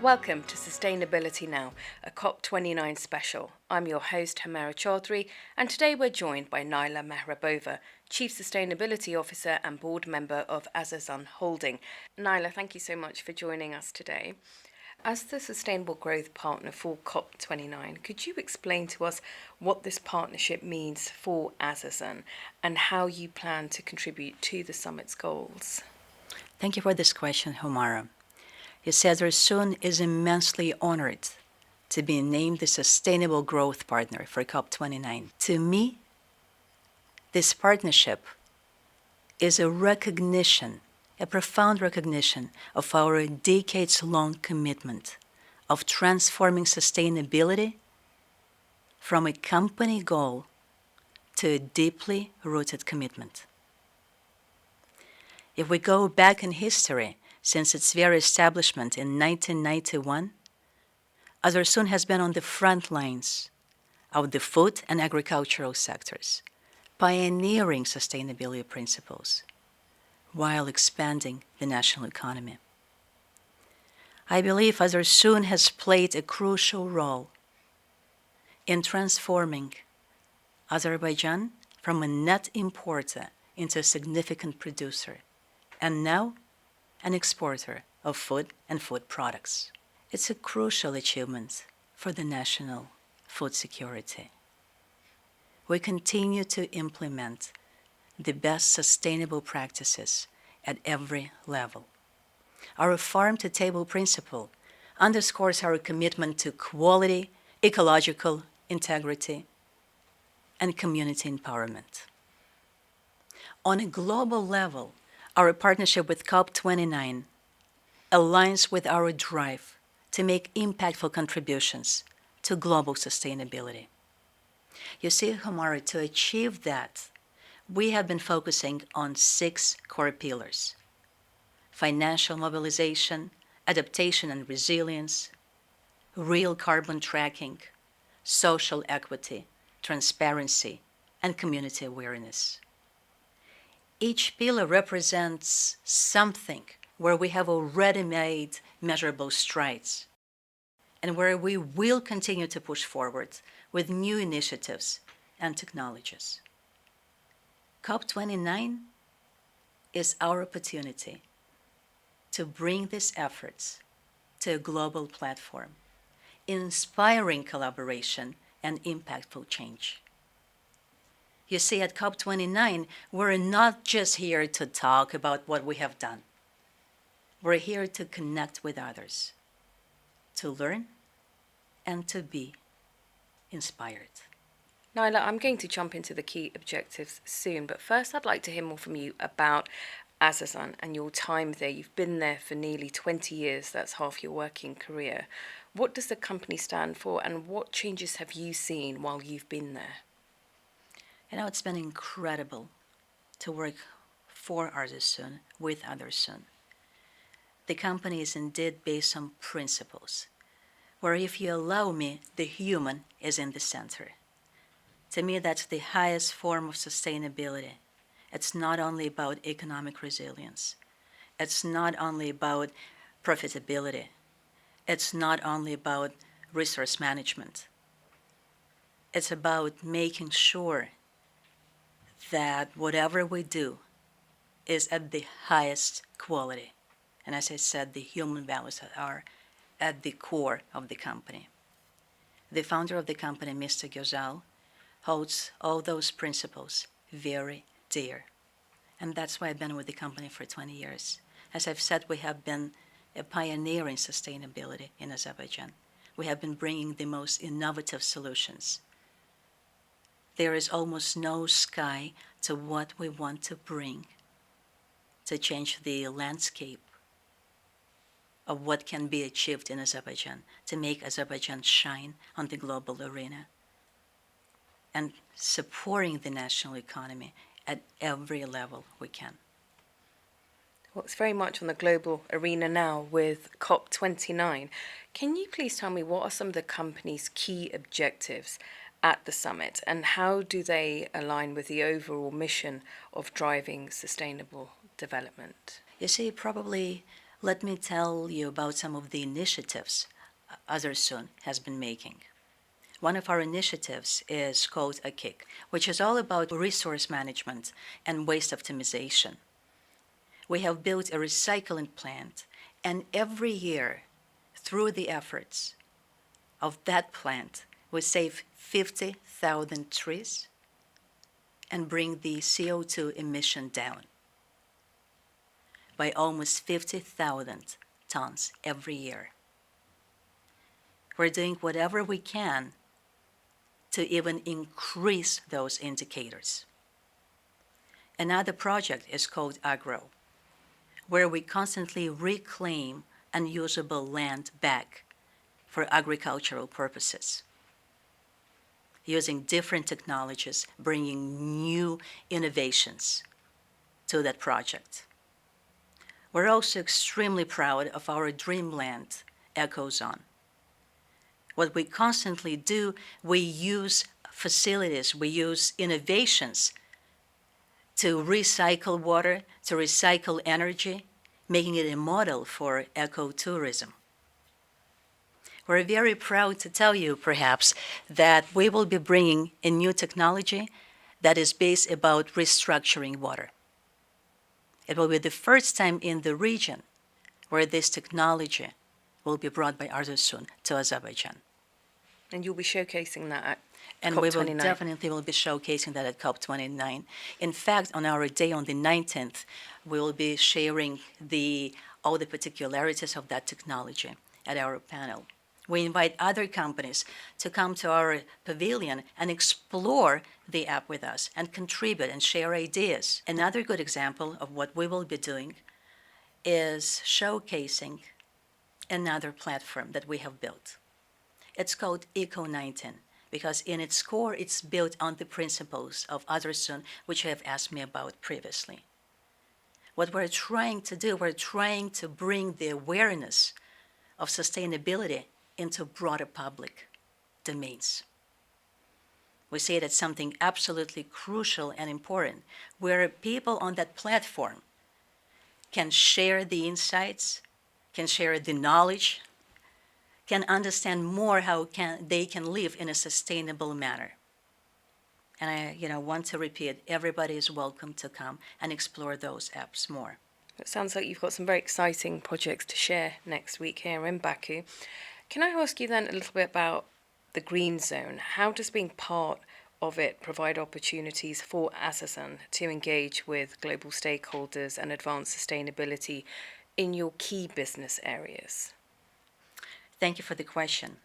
Welcome to Sustainability Now, a COP29 special. I'm your host, Chaudhry, and today we're joined by Naila Mehrbova, Chief Sustainability Officer and Board Member of Azersun Holding. Naila, thank you so much for joining us today. As the Sustainable Growth Partner for COP29, could you explain to us what this partnership means for Azersun and how you plan to contribute to the summit's goals? Thank you for this question, Humara. Azersun is immensely honored to be named the Sustainable Growth Partner for COP29. To me, this partnership is a recognition, a profound recognition of our decades-long commitment of transforming sustainability from a company goal to a deeply rooted commitment. If we go back in history, since its very establishment in 1991, Azersun has been on the front lines of the food and agricultural sectors, pioneering sustainability principles while expanding the national economy. I believe Azersun has played a crucial role in transforming Azerbaijan from a net importer into a significant producer, and now an exporter of food and food products. It's a crucial achievement for the national food security. We continue to implement the best sustainable practices at every level. Our farm-to-table principle underscores our commitment to quality, ecological integrity, and community empowerment. On a global level, our partnership with COP29 aligns with our drive to make impactful contributions to global sustainability. You see, Humara, to achieve that, we have been focusing on 6 core pillars: financial mobilization, adaptation and resilience, real carbon tracking, social equity, transparency, and community awareness. Each pillar represents something where we have already made measurable strides and where we will continue to push forward with new initiatives and technologies. COP29 is our opportunity to bring these efforts to a global platform, inspiring collaboration and impactful change. You see, at COP29, we're not just here to talk about what we have done. We're here to connect with others, to learn, and to be inspired. Naila, I'm going to jump into the key objectives soon, but first I'd like to hear more from you about Azersun and your time there. You've been there for nearly 20 years, that's half your working career. What does the company stand for, and what changes have you seen while you've been there? It's been incredible to work for Azersun, with Azersun. The company is indeed based on principles, where, if you allow me, the human is in the center. To me, that's the highest form of sustainability. It's not only about economic resilience. It's not only about profitability. It's not only about resource management. It's about making sure that whatever we do is at the highest quality. And as I said, the human values are at the core of the company. The founder of the company, Mr. Gyozal, holds all those principles very dear. And that's why I've been with the company for 20 years. As I've said, we have been a pioneer in sustainability in Azerbaijan. We have been bringing the most innovative solutions. There is almost no sky to what we want to bring to change the landscape of what can be achieved in Azerbaijan, to make Azerbaijan shine on the global arena, and supporting the national economy at every level we can. Well, it's very much on the global arena now with COP29. Can you please tell me what are some of the company's key objectives at the summit, and how do they align with the overall mission of driving sustainable development? You see, probably Let me tell you about some of the initiatives Azersun has been making. One of our initiatives is called a KIC, which is all about resource management and waste optimization. We have built a recycling plant, and every year, through the efforts of that plant, we save 50,000 trees and bring the CO2 emission down by almost 50,000 tons every year. We're doing whatever we can to even increase those indicators. Another project is called Agro, where we constantly reclaim unusable land back for agricultural purposes, using different technologies, bringing new innovations to that project. We're also extremely proud of our dreamland eco-zone. What we constantly do, we use facilities, we use innovations to recycle water, to recycle energy, making it a model for ecotourism. We're very proud to tell you, perhaps, that we will be bringing a new technology that is based about restructuring water. It will be the first time in the region where this technology will be brought by Azersun to Azerbaijan. And you'll be showcasing that at And COP29. we will definitely be showcasing that at COP29. In fact, on our day on the 19th, we will be sharing all the particularities of that technology at our panel. We invite other companies to come to our pavilion and explore the app with us and contribute and share ideas. Another good example of what we will be doing is showcasing another platform that we have built. It's called Eco19 because in its core, it's built on the principles of Azersun, which you have asked me about previously. What we're trying to do, we're trying to bring the awareness of sustainability into broader public domains. We see it as something absolutely crucial and important, where people on that platform can share the insights, can share the knowledge, can understand more how they can live in a sustainable manner. And I want to repeat, everybody is welcome to come and explore those apps more. It sounds like you've got some very exciting projects to share next week here in Baku. Can I ask you then a little bit about the green zone? How does being part of it provide opportunities for Azersun to engage with global stakeholders and advance sustainability in your key business areas? Thank you for the question.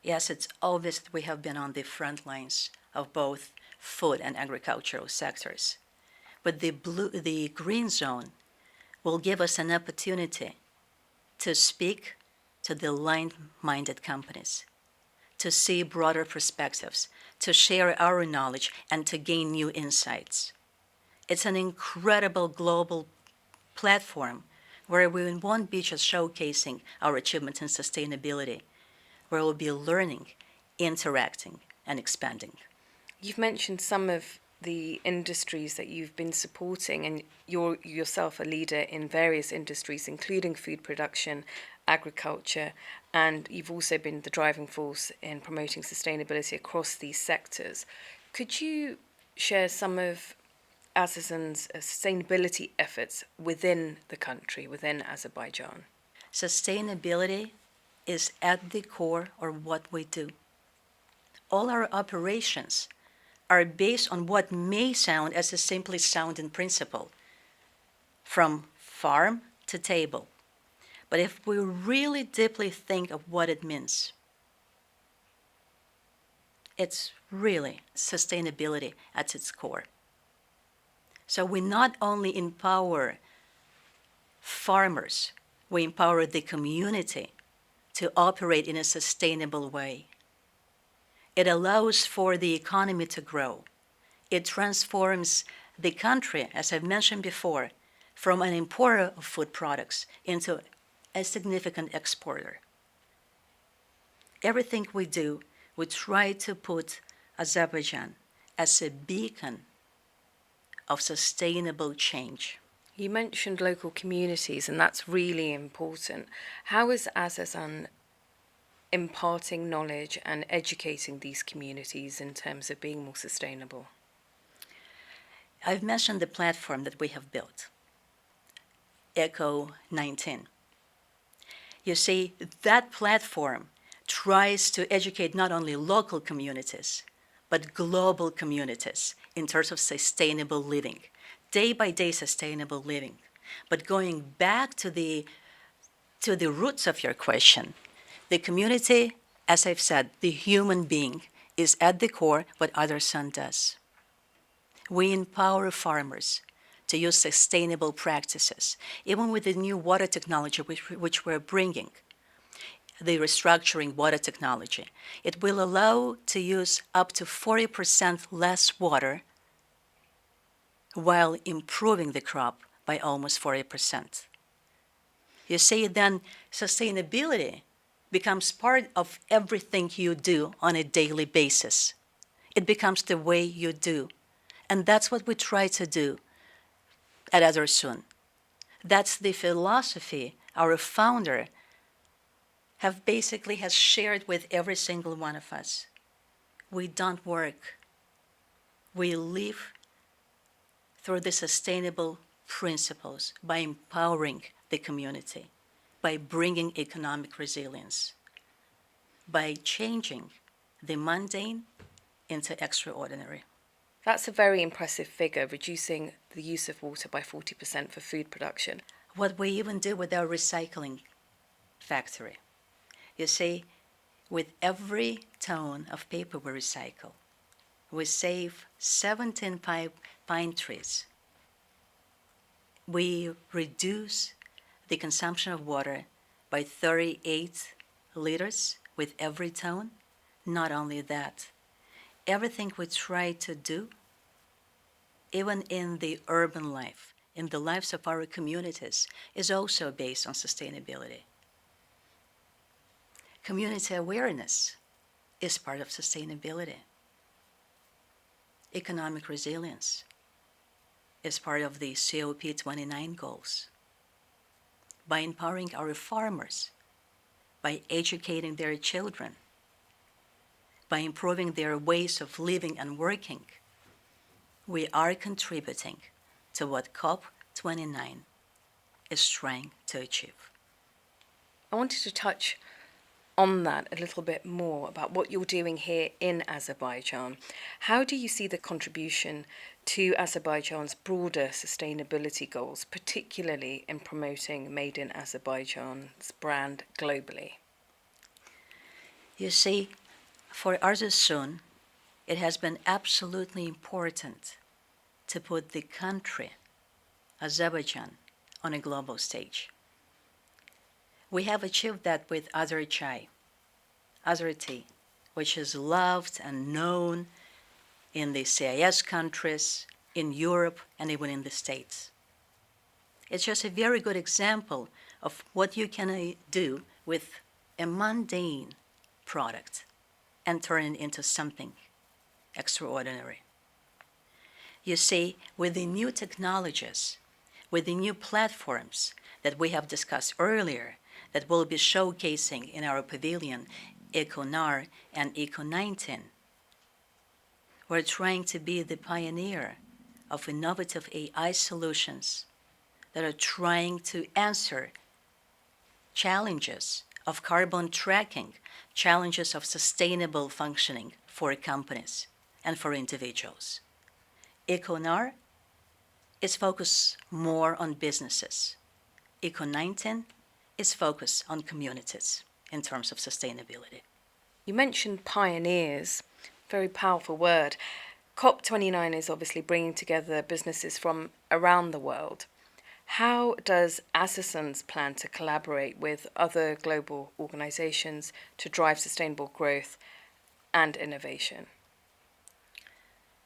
Yes, it's obvious that we have been on the front lines of both food and agricultural sectors. But the green zone will give us an opportunity to speak to the like-minded companies, to see broader perspectives, to share our knowledge, and to gain new insights. It's an incredible global platform where we won't be just showcasing our achievements in sustainability, where we'll be learning, interacting, and expanding. You've mentioned some of the industries that you've been supporting, and you're yourself a leader in various industries, including food production, agriculture, and you've also been the driving force in promoting sustainability across these sectors. Could you share some of Azersun's sustainability efforts within the country, within Azerbaijan? Sustainability is at the core of what we do. All our operations are based on what may sound as a simply sounding principle, from farm to table. But if we really deeply think of what it means, it's really sustainability at its core. So we not only empower farmers, we empower the community to operate in a sustainable way. It allows for the economy to grow. It transforms the country, as I've mentioned before, from an importer of food products into a significant exporter. Everything we do, we try to put Azerbaijan as a beacon of sustainable change. You mentioned local communities, and that's really important. How is Azersun imparting knowledge and educating these communities in terms of being more sustainable? I've mentioned the platform that we have built, Eco 19. You see, that platform tries to educate not only local communities, but global communities in terms of sustainable living, day by day sustainable living. But going back to the roots of your question, the community, as I've said, the human being is at the core what Azersun does. We empower farmers to use sustainable practices, even with the new water technology which we're bringing, the restructuring water technology. It will allow to use up to 40% less water while improving the crop by almost 40%. You see, then sustainability becomes part of everything you do on a daily basis. It becomes the way you do. And that's what we try to do at Azersun. That's the philosophy our founder has shared with every single one of us. We don't work. We live through the sustainable principles by empowering the community, by bringing economic resilience, by changing the mundane into extraordinary. That's a very impressive figure, reducing the use of water by 40% for food production. What we even do with our recycling factory. You see, with every ton of paper we recycle, we save 17 pine trees. We reduce the consumption of water by 38 liters with every ton. Not only that, everything we try to do, even in the urban life, in the lives of our communities, is also based on sustainability. Community awareness is part of sustainability. Economic resilience is part of the COP29 goals. By empowering our farmers, by educating their children, by improving their ways of living and working, we are contributing to what COP29 is trying to achieve. I wanted to touch on that a little bit more about what you're doing here in Azerbaijan. How do you see the contribution to Azerbaijan's broader sustainability goals, particularly in promoting Made in Azerbaijan's brand globally? You see, for Azersun, it has been absolutely important to put the country, Azerbaijan, on a global stage. We have achieved that with Azer Chai, Azer tea, which is loved and known in the CIS countries, in Europe, and even in the States. It's just a very good example of what you can do with a mundane product and turn it into something extraordinary. You see, with the new technologies, with the new platforms that we have discussed earlier, that we'll be showcasing in our pavilion, EcoNAR and Eco19, we're trying to be the pioneer of innovative AI solutions that are trying to answer challenges of carbon tracking, challenges of sustainable functioning for companies and for individuals. EcoNAR is focused more on businesses. Eco19 is focused on communities in terms of sustainability. You mentioned pioneers, very powerful word. COP29 is obviously bringing together businesses from around the world. How does Azersun's plan to collaborate with other global organizations to drive sustainable growth and innovation?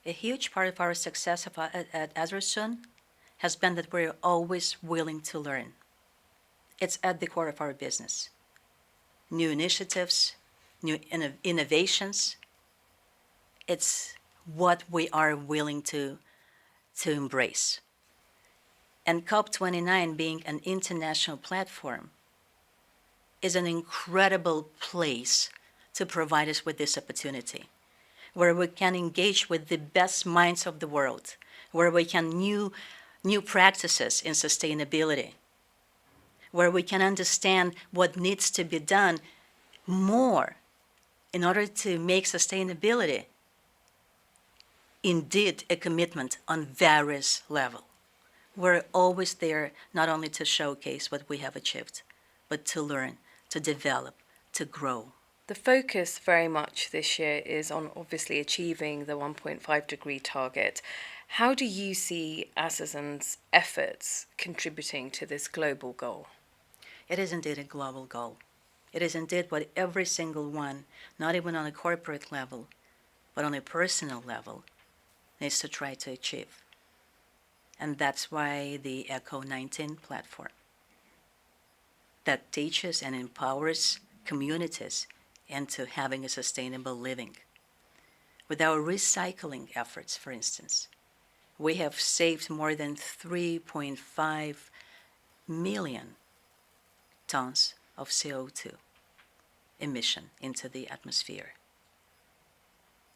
A huge part of our success at Azersun has been that we're always willing to learn. It's at the core of our business. New initiatives, new innovations, it's what we are willing to embrace. And COP29 being an international platform is an incredible place to provide us with this opportunity, where we can engage with the best minds of the world, where we can new practices in sustainability, where we can understand what needs to be done more in order to make sustainability indeed a commitment on various levels. We're always there not only to showcase what we have achieved, but to learn, to develop, to grow. The focus very much this year is on obviously achieving the 1.5 degree target. How do you see Azersun's efforts contributing to this global goal? It is indeed a global goal. It is indeed what every single one, not even on a corporate level, but on a personal level, needs to try to achieve. And that's why the ECO 19 platform that teaches and empowers communities into having a sustainable living. With our recycling efforts, for instance, we have saved more than 3.5 million tons of CO2 emission into the atmosphere.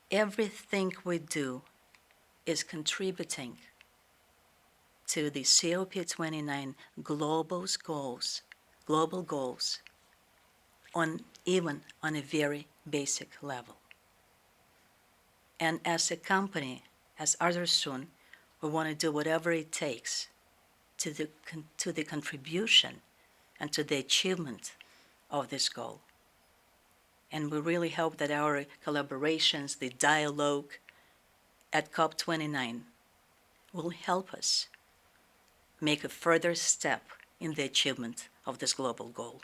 Everything we do is contributing to the COP29 global goals even on a very basic level. And as a company, as Azersun, we want to do whatever it takes to the contribution and to the achievement of this goal. And we really hope that our collaborations, the dialogue at COP29 will help us make a further step in the achievement of this global goal.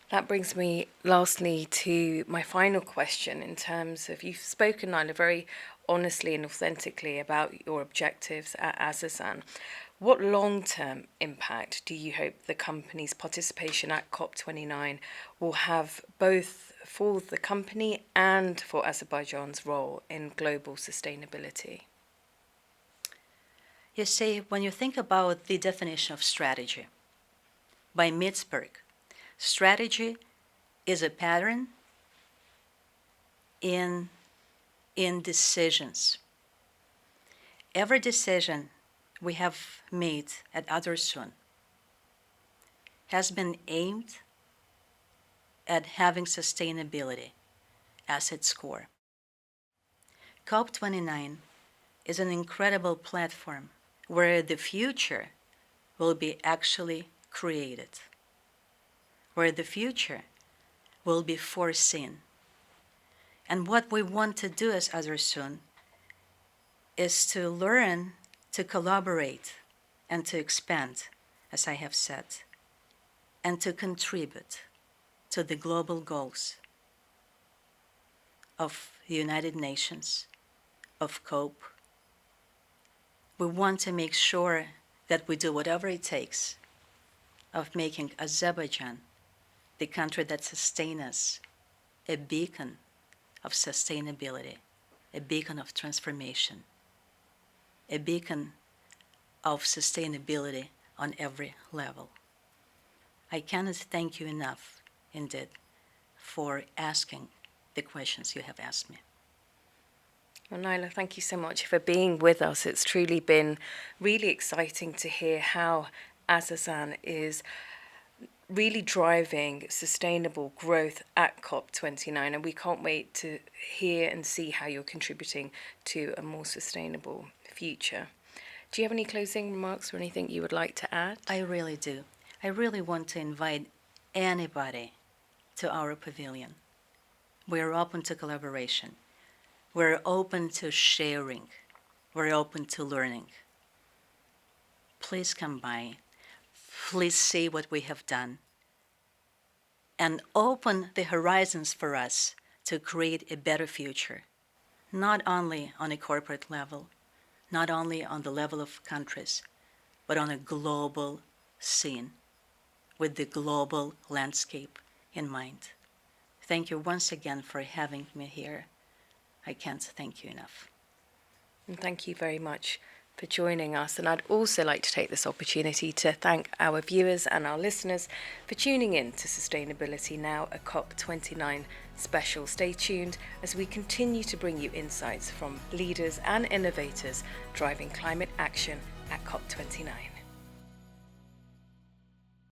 That brings me lastly to my final question in terms of, you've spoken, Naila, very honestly and authentically about your objectives at Azersun. What long-term impact do you hope the company's participation at COP29 will have both for the company and for Azerbaijan's role in global sustainability? You see, when you think about the definition of strategy, by Mitzberg, strategy is a pattern in decisions. Every decision we have made at Azersun has been aimed at having sustainability as its core. COP29 is an incredible platform where the future will be actually created, where the future will be foreseen. And what we want to do as Azersun is to learn to collaborate and to expand, as I have said, and to contribute to the global goals of the United Nations, of COPE. We want to make sure that we do whatever it takes of making Azerbaijan the country that sustains us, a beacon of sustainability, a beacon of transformation, a beacon of sustainability on every level. I cannot thank you enough, indeed, for asking the questions you have asked me. Well, Naila, thank you so much for being with us. It's truly been really exciting to hear how Azersun is really driving sustainable growth at COP29, and we can't wait to hear and see how you're contributing to a more sustainable future. Do you have any closing remarks or anything you would like to add? I really do. I really want to invite anybody to our pavilion. We're open to collaboration. We're open to sharing. We're open to learning. Please come by. Please see what we have done. And open the horizons for us to create a better future, not only on a corporate level, not only on the level of countries, but on a global scene with the global landscape in mind. Thank you once again for having me here. I can't thank you enough. And thank you very much for joining us. And I'd also like to take this opportunity to thank our viewers and our listeners for tuning in to Sustainability Now, a COP29 special. Stay tuned as we continue to bring you insights from leaders and innovators driving climate action at COP29.